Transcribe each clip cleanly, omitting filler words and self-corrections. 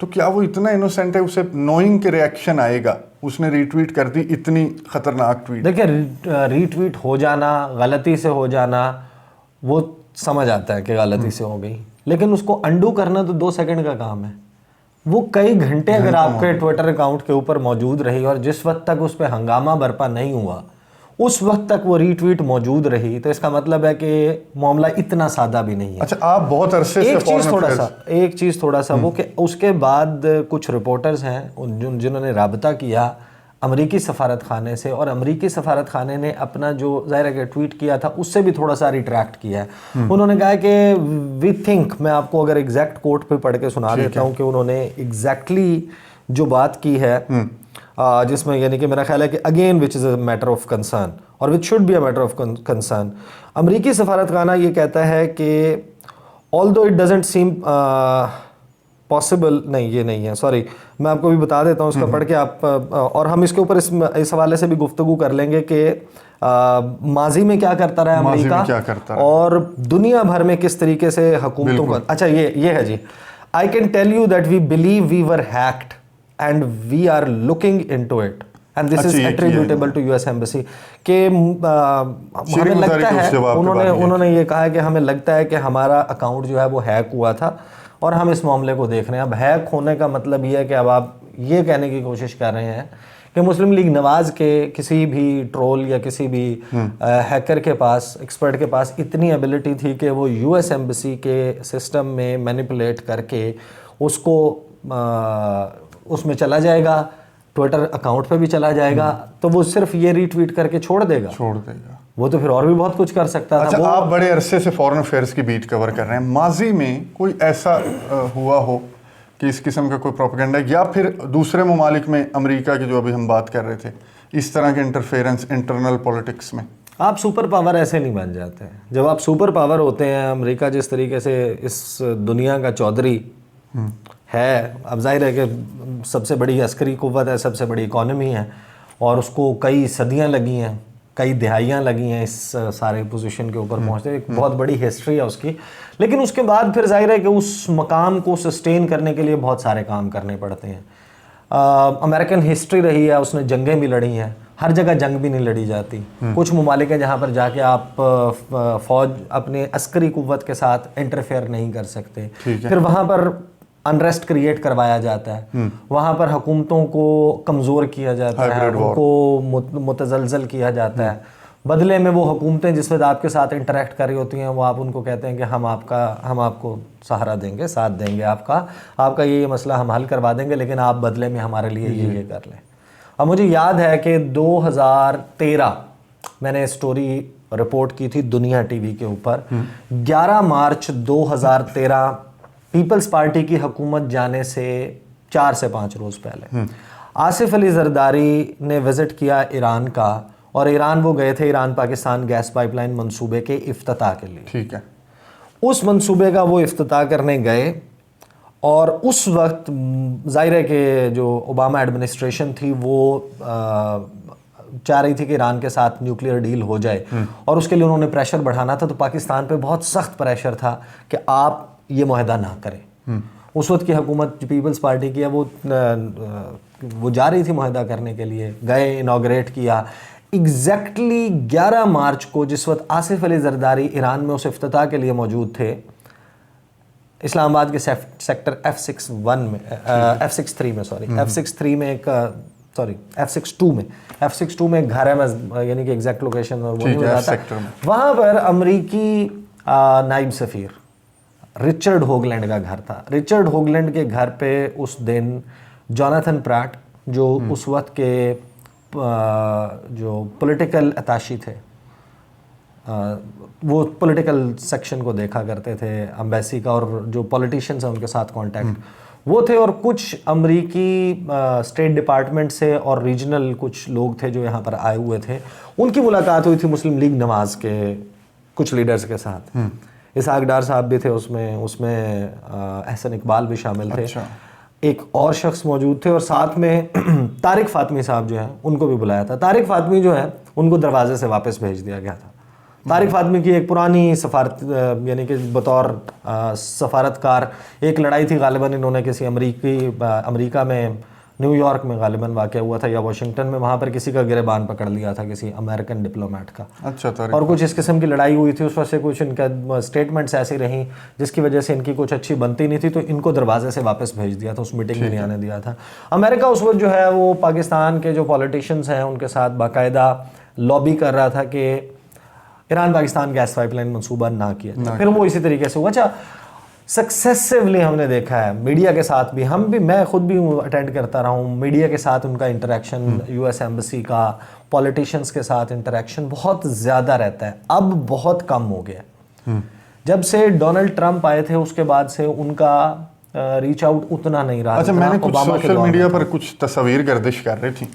تو کیا وہ اتنا انوسینٹ ہے, اسے نوئنگ کے ریئیکشن آئے گا, اس نے ری ٹویٹ کر دی اتنی خطرناک ٹویٹ. دیکھیں ری ٹویٹ ہو جانا, غلطی سے ہو جانا, وہ سمجھ آتا ہے کہ غلطی سے ہو گئی, لیکن اس کو انڈو کرنا تو 2 سیکنڈ کا کام ہے. وہ کئی گھنٹے اگر آپ کے ٹویٹر اکاؤنٹ کے اوپر موجود رہی اور جس وقت تک اس پہ ہنگامہ برپا نہیں ہوا اس وقت تک وہ ری ٹویٹ موجود رہی, تو اس کا مطلب ہے کہ معاملہ اتنا سادہ بھی نہیں ہے. اچھا, آپ بہت عرصے سے ایک چیز تھوڑا سا وہ کہ اس کے بعد کچھ رپورٹرز ہیں جنہوں نے رابطہ کیا امریکی سفارت خانے سے, اور امریکی سفارت خانے نے اپنا جو ظاہر ہے کہ ٹویٹ کیا تھا اس سے بھی تھوڑا سا ریٹریکٹ کیا ہے. انہوں نے کہا کہ وی تھنک, میں آپ کو اگر ایگزیکٹ کوٹ پہ پڑھ کے سنا دیتا ہوں کہ انہوں نے ایگزیکٹلی جو بات کی ہے, جس میں یعنی کہ میرا خیال ہے کہ again which is a matter of concern اور which should be a matter of concern. امریکی سفارت خانہ یہ کہتا ہے کہ although it doesn't seem possible, نہیں یہ نہیں ہے, سوری میں آپ کو بھی بتا دیتا ہوں اس کا پڑھ کے آپ, اور ہم اس کے اوپر اس حوالے سے بھی گفتگو کر لیں گے کہ ماضی میں کیا کرتا رہا امریکہ اور دنیا بھر میں کس طریقے سے حکومتوں کا. اچھا یہ ہے جی, I can tell you that we believe we were hacked and we are looking into it and this is attributable to US Embassy. کہ ہمیں لگتا ہے, انہوں نے یہ کہا کہ ہمیں لگتا ہے کہ ہمارا اکاؤنٹ جو ہے وہ ہیک ہوا تھا اور ہم اس معاملے کو دیکھ رہے ہیں. اب ہیک ہونے کا مطلب یہ ہے کہ اب آپ یہ کہنے کی کوشش کر رہے ہیں کہ مسلم لیگ نواز کے کسی بھی ٹرول یا کسی بھی ہیکر کے پاس, ایکسپرٹ کے پاس اتنی ایبلٹی تھی کہ وہ US ایمبیسی کے سسٹم میں مینیپولیٹ کر کے اس کو اس میں چلا جائے گا, ٹویٹر اکاؤنٹ پہ بھی چلا جائے گا, تو وہ صرف یہ ری ٹویٹ کر کے چھوڑ دے گا. وہ تو پھر اور بھی بہت کچھ کر سکتا تھا. اچھا, آپ بڑے عرصے سے فورن افیئرس کی بیٹ کور کر رہے ہیں, ماضی میں کوئی ایسا ہوا ہو کہ اس قسم کا کوئی پروپیگنڈا, یا پھر دوسرے ممالک میں امریکہ کی جو ابھی ہم بات کر رہے تھے, اس طرح کے انٹرفیئرنس انٹرنل پولیٹکس میں؟ آپ سپر پاور ایسے نہیں بن جاتے ہیں. جب آپ سپر پاور ہوتے ہیں, امریکہ جس طریقے سے اس دنیا کا چودھری ہے, اب ظاہر ہے کہ سب سے بڑی عسکری قوت ہے, سب سے بڑی اکانومی ہے, اور اس کو کئی صدیاں لگی ہیں, کئی دہائیاں لگی ہیں اس سارے پوزیشن کے اوپر پہنچتے, ایک بہت بڑی ہسٹری ہے اس کی. لیکن اس کے بعد پھر ظاہر ہے کہ اس مقام کو سسٹین کرنے کے لیے بہت سارے کام کرنے پڑتے ہیں. امریکن ہسٹری رہی ہے, اس نے جنگیں بھی لڑی ہیں, ہر جگہ جنگ بھی نہیں لڑی جاتی. کچھ ممالک ہیں جہاں پر جا کے آپ فوج اپنے عسکری قوت کے ساتھ انٹرفیئر نہیں کر سکتے, پھر وہاں پر انریسٹ کریٹ کروایا جاتا ہے, وہاں پر حکومتوں کو کمزور کیا جاتا ہے, ان کو متزلزل کیا جاتا ہے. بدلے میں وہ حکومتیں جس وقت آپ کے ساتھ انٹریکٹ کر رہی ہوتی ہیں, وہ آپ ان کو کہتے ہیں کہ ہم آپ کو سہارا دیں گے, ساتھ دیں گے, آپ کا یہ مسئلہ ہم حل کروا دیں گے, لیکن آپ بدلے میں ہمارے لیے یہ کر لیں. اب مجھے یاد ہے کہ 2013 میں نے اسٹوری رپورٹ کی تھی دنیا ٹی وی کے اوپر. 11 مارچ 2013 پیپلز پارٹی کی حکومت جانے سے 4 سے 5 روز پہلے آصف علی زرداری نے وزٹ کیا ایران کا, اور ایران وہ گئے تھے Iran Pakistan gas pipeline منصوبے کے افتتاح کے لیے. ٹھیک ہے, اس منصوبے کا وہ افتتاح کرنے گئے, اور اس وقت ظاہر ہے کہ جو اوباما ایڈمنسٹریشن تھی وہ چاہ رہی تھی کہ ایران کے ساتھ نیوکلیئر ڈیل ہو جائے, اور اس کے لیے انہوں نے پریشر بڑھانا تھا. تو پاکستان پہ بہت سخت پریشر تھا کہ آپ یہ معاہدہ نہ کریں. اس وقت کی حکومت جو پیپلز پارٹی کی ہے وہ جا رہی تھی معاہدہ کرنے کے لیے, گئے, انوگریٹ کیا. ایگزیکٹلی 11 مارچ کو جس وقت آصف علی زرداری ایران میں اس افتتاح کے لیے موجود تھے, اسلام آباد کے سیکٹر F61 میں F63 میں ایک F62 میں ایک گھر ہے, میں یعنی کہ ایگزیکٹ لوکیشن وہ نہیں بتاتا, وہاں پر امریکی نائب سفیر رچرڈ ہوگلینڈ کا گھر تھا. رچرڈ ہوگلینڈ کے گھر پہ اس دن جوناتھن پراٹ, جو اس وقت کے جو پولیٹیکل اتاشی تھے, وہ پولیٹیکل سیکشن کو دیکھا کرتے تھے امبیسی کا, اور جو پولیٹیشینز ہیں ان کے ساتھ کانٹیکٹ وہ تھے, اور کچھ امریکی اسٹیٹ ڈپارٹمنٹ سے اور ریجنل کچھ لوگ تھے جو یہاں پر آئے ہوئے تھے. ان کی ملاقات ہوئی تھی مسلم لیگ نواز کے کچھ لیڈرز کے ساتھ. اسحاق ڈار صاحب بھی تھے اس میں احسن اقبال بھی شامل تھے, ایک اور شخص موجود تھے, اور ساتھ میں طارق فاطمی صاحب جو ہیں ان کو بھی بلایا تھا. طارق فاطمی جو ہیں ان کو دروازے سے واپس بھیج دیا گیا تھا. طارق فاطمی کی ایک پرانی سفارت یعنی کہ بطور سفارتکار ایک لڑائی تھی، غالباً انہوں نے کسی امریکہ میں نیو یارک میں غالباً واقع ہوا تھا یا واشنگٹن میں، وہاں پر کسی کا گریبان پکڑ لیا تھا کسی امریکن ڈپلومیٹ کا. اچھا. اور کچھ اس قسم کی لڑائی ہوئی تھی. اس وقت سے کچھ ان کا اسٹیٹمنٹس ایسی رہیں جس کی وجہ سے ان کی کچھ اچھی بنتی نہیں تھی، تو ان کو دروازے سے واپس بھیج دیا تھا، اس میٹنگ میں نہیں آنے دیا تھا. امریکہ اس وقت جو ہے وہ پاکستان کے جو پولیٹیشینز ہیں ان کے ساتھ باقاعدہ لابی کر رہا تھا کہ Iran Pakistan gas pipeline منصوبہ نہ کیا جائے. پھر وہ اسی طریقے سے ہوا. اچھا سکسیسیولی ہم نے دیکھا ہے میڈیا کے ساتھ بھی، میں خود بھی اٹینڈ کرتا رہا ہوں میڈیا کے ساتھ ان کا انٹریکشن، یو ایس ایمبیسی کا پولیٹیشینز کے ساتھ انٹریکشن بہت زیادہ رہتا ہے. اب بہت کم ہو گیا. جب سے ڈونلڈ ٹرمپ آئے تھے اس کے بعد سے ان کا ریچ آؤٹ اتنا نہیں رہا. اچھا، میں نے کچھ سوشل میڈیا پر کچھ تصاویر گردش کر رہی تھی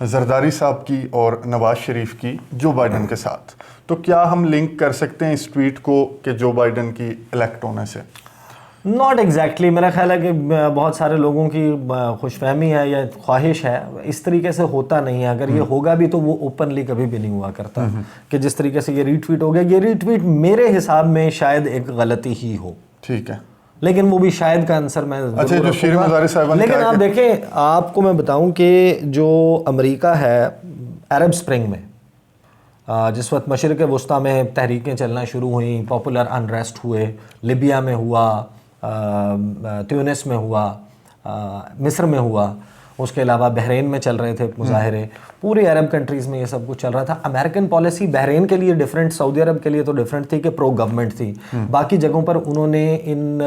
زرداری صاحب کی اور نواز شریف کی جو بائیڈن کے ساتھ، تو کیا ہم لنک کر سکتے ہیں اس ٹویٹ کو کہ جو بائیڈن کی الیکٹ ہونے سے؟ Not exactly. میرا خیال ہے کہ بہت سارے لوگوں کی خوش فہمی ہے یا خواہش ہے، اس طریقے سے ہوتا نہیں ہے. اگر یہ ہوگا بھی تو وہ اوپنلی کبھی بھی نہیں ہوا کرتا کہ جس طریقے سے یہ ری ٹویٹ ہو گیا. یہ ری ٹویٹ میرے حساب میں شاید ایک غلطی ہی ہو، ٹھیک ہے، لیکن وہ بھی شاید کا آنسر میں جو شیریں مزاری صاحبہ نے. لیکن آپ دیکھیں، آپ کو میں بتاؤں کہ جو امریکہ ہے عرب اسپرنگ میں جس وقت مشرق وسطیٰ میں تحریکیں چلنا شروع ہوئیں، پاپولر انریسٹ ہوئے، لیبیا میں ہوا، تیونس میں ہوا، مصر میں ہوا، اس کے علاوہ بحرین میں چل رہے تھے مظاہرے، پوری عرب کنٹریز میں یہ سب کچھ چل رہا تھا. امریکن پالیسی بحرین کے لیے ڈیفرنٹ، سعودی عرب کے لیے تو ڈیفرنٹ تھی کہ پرو گورنمنٹ تھی. باقی جگہوں پر انہوں نے ان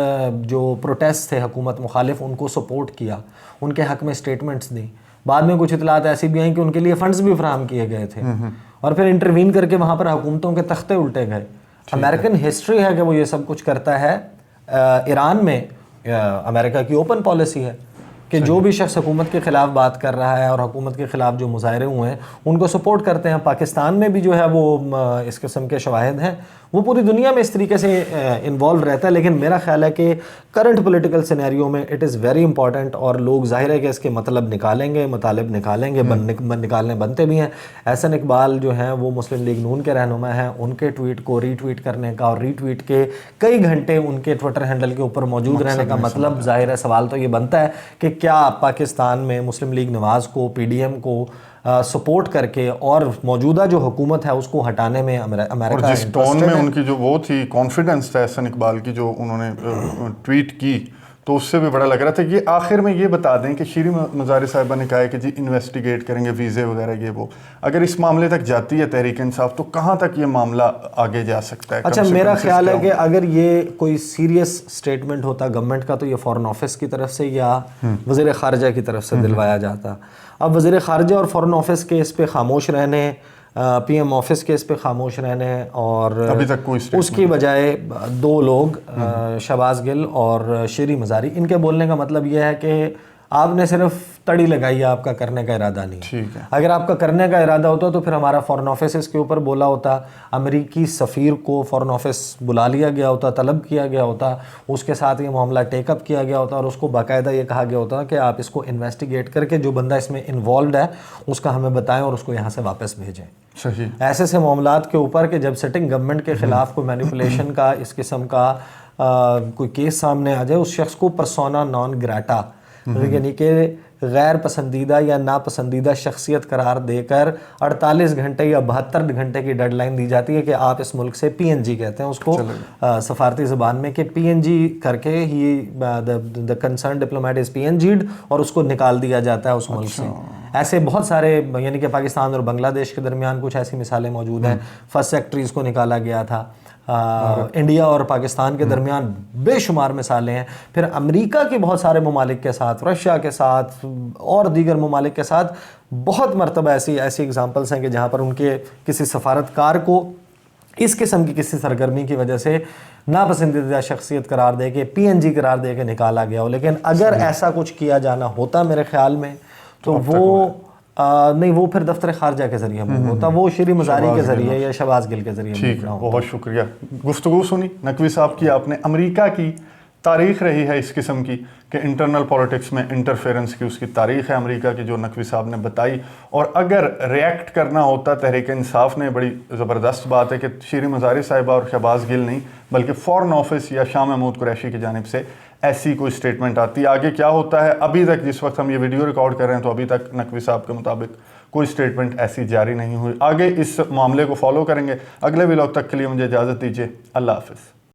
جو پروٹیسٹ تھے حکومت مخالف ان کو سپورٹ کیا، ان کے حق میں اسٹیٹمنٹس دیں. بعد میں کچھ اطلاعات ایسی بھی آئیں کہ ان کے لیے فنڈز بھی فراہم کیے گئے تھے اور پھر انٹروین کر کے وہاں پر حکومتوں کے تختے الٹے گئے. امریکن ہسٹری ہے کہ وہ یہ سب کچھ کرتا ہے. ایران میں امریکہ کی اوپن پالیسی ہے کہ جو بھی شخص حکومت کے خلاف بات کر رہا ہے اور حکومت کے خلاف جو مظاہرے ہوئے ہیں ان کو سپورٹ کرتے ہیں. پاکستان میں بھی جو ہے وہ اس قسم کے شواہد ہیں، وہ پوری دنیا میں اس طریقے سے انوالو رہتا ہے. لیکن میرا خیال ہے کہ کرنٹ پولیٹیکل سینیریو میں اٹ از ویری امپورٹنٹ، اور لوگ ظاہر ہے کہ اس کے مطلب نکالیں گے، مطالب نکالیں گے، نکالنے بنتے بھی ہیں. احسن اقبال جو ہیں وہ مسلم لیگ نون کے رہنما ہیں، ان کے ٹویٹ کو ری ٹویٹ کرنے کا اور ری ٹویٹ کے کئی گھنٹے ان کے ٹویٹر ہینڈل کے اوپر موجود رہنے کا مطلب ظاہر ہے سوال تو یہ بنتا ہے کہ کیا پاکستان میں مسلم لیگ نواز کو، پی ڈی ایم کو سپورٹ کر کے اور موجودہ جو حکومت ہے اس کو ہٹانے میں امریکہ، اور جس ٹون میں ان کی جو وہ تھی کانفیڈنس تھا احسن اقبال کی جو انہوں نے ٹویٹ کی، تو اس سے بھی بڑا لگ رہا تھا. یہ آخر میں یہ بتا دیں کہ شیریں مزاری صاحبہ نے کہا ہے کہ جی انویسٹیگیٹ کریں گے ویزے وغیرہ یہ وہ، اگر اس معاملے تک جاتی ہے تحریک انصاف تو کہاں تک یہ معاملہ آگے جا سکتا ہے؟ اچھا، میرا خیال ہے کہ اگر یہ کوئی سیریس سٹیٹمنٹ ہوتا گورنمنٹ کا تو یہ فارن آفس کی طرف سے یا وزیر خارجہ کی طرف سے دلوایا جاتا. اب وزیر خارجہ اور فارن آفس کے اس پہ خاموش رہنے، پی ایم آفس کے اس پہ خاموش رہنے، اور ابھی تک کوئی اس کی بجائے دو لوگ شہباز گل اور شیریں مزاری، ان کے بولنے کا مطلب یہ ہے کہ آپ نے صرف تڑی لگائی ہے، آپ کا کرنے کا ارادہ نہیں. ٹھیک ہے، اگر آپ کا کرنے کا ارادہ ہوتا تو پھر ہمارا فارن آفس اس کے اوپر بولا ہوتا، امریکی سفیر کو فارن آفس بلا لیا گیا ہوتا، طلب کیا گیا ہوتا، اس کے ساتھ یہ معاملہ ٹیک اپ کیا گیا ہوتا اور اس کو باقاعدہ یہ کہا گیا ہوتا کہ آپ اس کو انویسٹیگیٹ کر کے جو بندہ اس میں انوالوڈ ہے اس کا ہمیں بتائیں اور اس کو یہاں سے واپس بھیجیں. صحیح. ایسے سے معاملات کے اوپر کہ جب سٹنگ گورنمنٹ کے خلاف کوئی مینیپولیشن کا اس قسم کا کوئی کیس سامنے آ جائے، اس شخص کو پرسونا نان گراٹا یعنی کہ غیر پسندیدہ یا ناپسندیدہ شخصیت قرار دے کر 48 گھنٹے یا 72 گھنٹے کی ڈیڈ لائن دی جاتی ہے کہ آپ اس ملک سے پی این جی کہتے ہیں اس کو سفارتی زبان میں، کہ پی این جی کر کے ہی دا concern diplomat is PNGed اور اس کو نکال دیا جاتا ہے اس ملک سے. ایسے بہت سارے، یعنی کہ پاکستان اور بنگلہ دیش کے درمیان کچھ ایسی مثالیں موجود ہیں. فرسٹ سیکٹریز کو نکالا گیا تھا. انڈیا اور پاکستان کے درمیان بے شمار مثالیں ہیں. پھر امریکہ کے بہت سارے ممالک کے ساتھ، رشیا کے ساتھ اور دیگر ممالک کے ساتھ بہت مرتبہ ایسی اگزامپلس ہیں کہ جہاں پر ان کے کسی سفارتکار کو اس قسم کی کسی سرگرمی کی وجہ سے ناپسندیدہ شخصیت قرار دے کے پی این جی قرار دے کے نکالا گیا ہو. لیکن اگر ایسا کچھ کیا جانا ہوتا میرے خیال میں تو وہ نہیں، وہ پھر دفتر خارجہ کے ذریعے ہوتا، وہ شیریں مزاری کے ذریعے یا شہباز گل کے ذریعے. ٹھیک ہے، بہت شکریہ. گفتگو سنی نقوی صاحب کی آپ نے امریکہ کی تاریخ رہی ہے اس قسم کی کہ انٹرنل پولیٹکس میں انٹرفیرنس کی اس کی تاریخ ہے امریکہ کی، جو نقوی صاحب نے بتائی. اور اگر ریئیکٹ کرنا ہوتا تحریک انصاف نے، بڑی زبردست بات ہے کہ شیریں مزاری صاحبہ اور شہباز گل نہیں بلکہ فارن آفس یا شاہ محمود قریشی کی جانب سے ایسی کوئی سٹیٹمنٹ آتی. آگے کیا ہوتا ہے ابھی تک جس وقت ہم یہ ویڈیو ریکارڈ کر رہے ہیں تو ابھی تک نقوی صاحب کے مطابق کوئی سٹیٹمنٹ ایسی جاری نہیں ہوئی. آگے اس معاملے کو فالو کریں گے. اگلے ولاگ تک کے لیے مجھے اجازت دیجیے. اللہ حافظ.